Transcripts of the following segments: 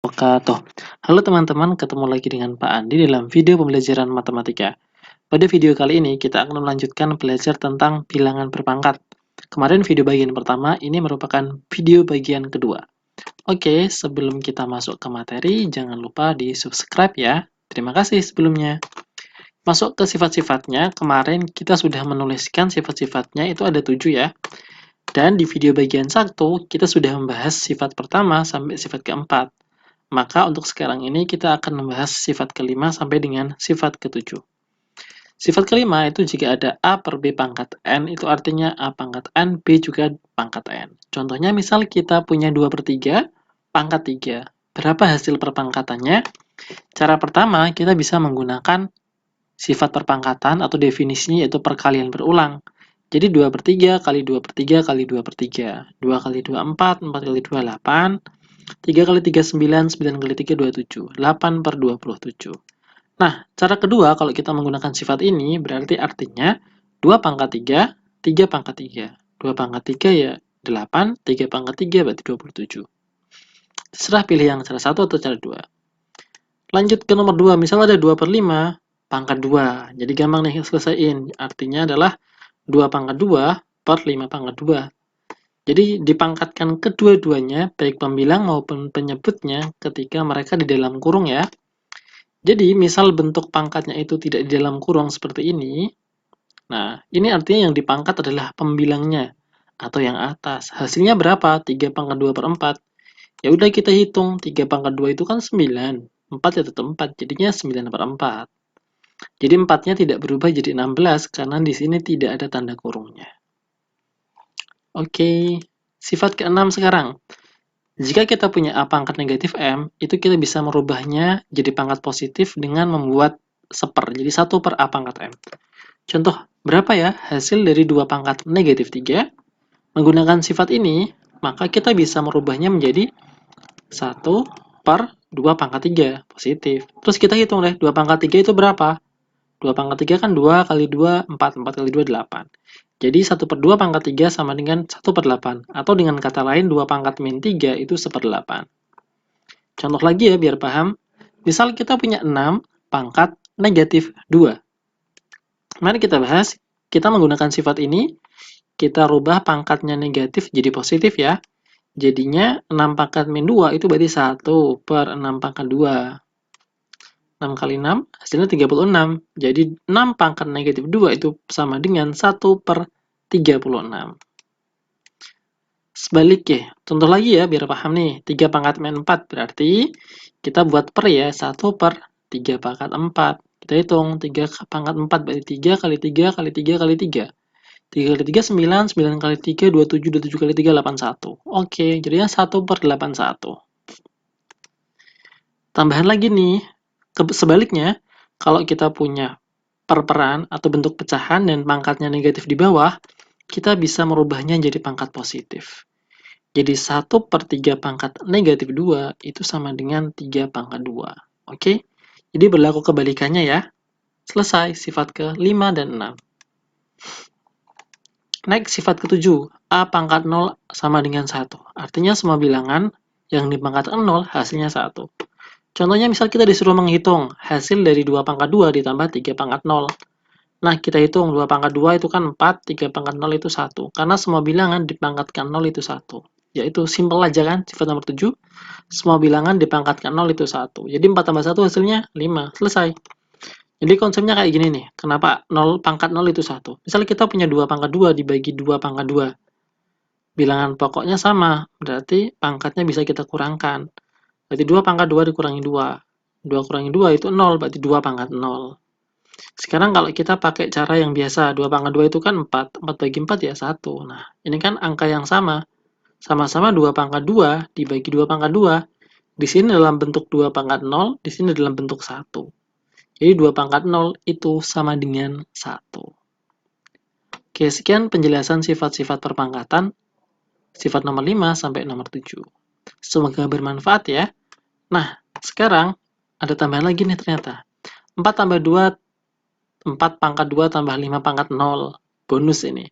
Wabarakatuh. Halo teman-teman, ketemu lagi dengan Pak Andi dalam video pembelajaran matematika. Pada video kali ini, kita akan melanjutkan belajar tentang bilangan berpangkat. Kemarin video bagian pertama, ini merupakan video bagian kedua. Oke, sebelum kita masuk ke materi, jangan lupa di subscribe ya. Terima kasih sebelumnya. Masuk ke sifat-sifatnya, kemarin kita sudah menuliskan sifat-sifatnya, itu ada 7 ya. Dan di video bagian 1, kita sudah membahas sifat pertama sampai sifat keempat. Maka untuk sekarang ini kita akan membahas sifat kelima sampai dengan sifat ketujuh. Sifat kelima itu jika ada A per B pangkat N, itu artinya A pangkat N, B juga pangkat N. Contohnya misal kita punya 2/3 pangkat 3. Berapa hasil perpangkatannya? Cara pertama kita bisa menggunakan sifat perpangkatan atau definisinya yaitu perkalian berulang. Jadi 2/3 kali 2/3 kali 2/3. 2 kali 2, 4, 4 kali 2, 8. 3 kali 3, 9, 9 kali 3, 27. 8 per 27. Nah, cara kedua kalau kita menggunakan sifat ini, berarti artinya 2 pangkat 3, 3 pangkat 3. 2 pangkat 3 ya 8, 3 pangkat 3 berarti 27. Terserah pilih yang cara 1 atau cara 2. Lanjut ke nomor 2, misal ada 2 per 5, pangkat 2. Jadi gampang nih selesaiin. Artinya adalah 2 pangkat 2 per 5 pangkat 2. Jadi dipangkatkan kedua-duanya, baik pembilang maupun penyebutnya, ketika mereka di dalam kurung ya. Jadi misal bentuk pangkatnya itu tidak di dalam kurung seperti ini. Nah, ini artinya yang dipangkat adalah pembilangnya atau yang atas. Hasilnya berapa? 3 pangkat 2 per 4. Ya udah kita hitung, 3 pangkat 2 itu kan 9. 4 ya tetap 4, jadinya 9 per 4. Jadi 4-nya tidak berubah jadi 16 karena di sini tidak ada tanda kurungnya. Oke, sifat ke-6 sekarang. Jika kita punya A pangkat negatif M, itu kita bisa merubahnya jadi pangkat positif dengan membuat seper, jadi 1 per A pangkat M. Contoh, berapa ya hasil dari 2 pangkat negatif 3? Menggunakan sifat ini, maka kita bisa merubahnya menjadi 1 per 2 pangkat 3, positif. Terus kita hitung deh, 2 pangkat 3 itu berapa? 2 pangkat 3 kan 2 kali 2, 4. 4 kali 2, 8. Jadi 1 per 2 pangkat 3 sama dengan 1 per 8. Atau dengan kata lain 2 pangkat min 3 itu 1 per 8. Contoh lagi ya biar paham. Misal kita punya 6 pangkat negatif 2. Mari kita bahas. Kita menggunakan sifat ini. Kita rubah pangkatnya negatif jadi positif ya. Jadinya 6 pangkat min 2 itu berarti 1 per 6 pangkat 2. 6 kali 6 hasilnya 36. Jadi 6 pangkat negatif 2 itu sama dengan 1 per 36. Sebaliknya, contoh lagi ya biar paham nih. 3 pangkat min 4 berarti kita buat per ya, 1 per 3 pangkat 4. Kita hitung 3 pangkat 4 berarti 3 kali 3 kali 3 kali 3. 3 kali 3 9, 9 kali 3 27, 27 kali 3 81. Oke, jadinya 1 per 81. Tambahan lagi nih, sebaliknya, kalau kita punya perperan atau bentuk pecahan dan pangkatnya negatif di bawah, kita bisa merubahnya jadi pangkat positif. Jadi 1 per 3 pangkat negatif 2 itu sama dengan 3 pangkat 2. Oke? Jadi berlaku kebalikannya ya. Selesai sifat ke-5 dan 6. Next, sifat ke-7. A pangkat 0 sama dengan 1. Artinya semua bilangan yang dipangkatkan 0 hasilnya 1. Contohnya misal kita disuruh menghitung hasil dari 2 pangkat 2 ditambah 3 pangkat 0. Nah, kita hitung 2 pangkat 2 itu kan 4, 3 pangkat 0 itu 1. Karena semua bilangan dipangkatkan 0 itu 1. Yaitu simple aja kan, sifat nomor 7. Semua bilangan dipangkatkan 0 itu 1. Jadi 4 tambah 1 hasilnya 5. Selesai. Jadi konsepnya kayak gini nih. Kenapa 0 pangkat 0 itu 1? Misalnya kita punya 2 pangkat 2 dibagi 2 pangkat 2. Bilangan pokoknya sama. Berarti pangkatnya bisa kita kurangkan. Berarti 2 pangkat 2 dikurangi 2. 2 kurangi 2 itu 0, berarti 2 pangkat 0. Sekarang kalau kita pakai cara yang biasa, 2 pangkat 2 itu kan 4. 4 bagi 4 ya 1. Nah, ini kan angka yang sama. Sama-sama 2 pangkat 2 dibagi 2 pangkat 2. Di sini dalam bentuk 2 pangkat 0, di sini dalam bentuk 1. Jadi 2 pangkat 0 itu sama dengan 1. Oke, sekian penjelasan sifat-sifat perpangkatan. Sifat nomor 5 sampai nomor 7. Semoga bermanfaat ya. Nah, sekarang ada tambahan lagi nih ternyata. 4 tambah 2, 4 pangkat 2 tambah 5 pangkat 0. Bonus ini.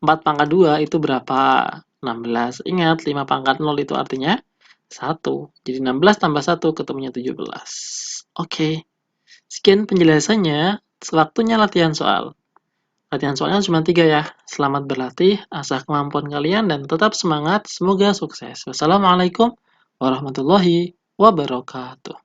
4 pangkat 2 itu berapa? 16. Ingat, 5 pangkat 0 itu artinya 1. Jadi 16 tambah 1 ketemunya 17. Oke. Sekian penjelasannya. Waktunya latihan soal. Latihan soalnya cuma 3 ya. Selamat berlatih, asah kemampuan kalian, dan tetap semangat. Semoga sukses. Wassalamualaikum warahmatullahi wabarakatuh.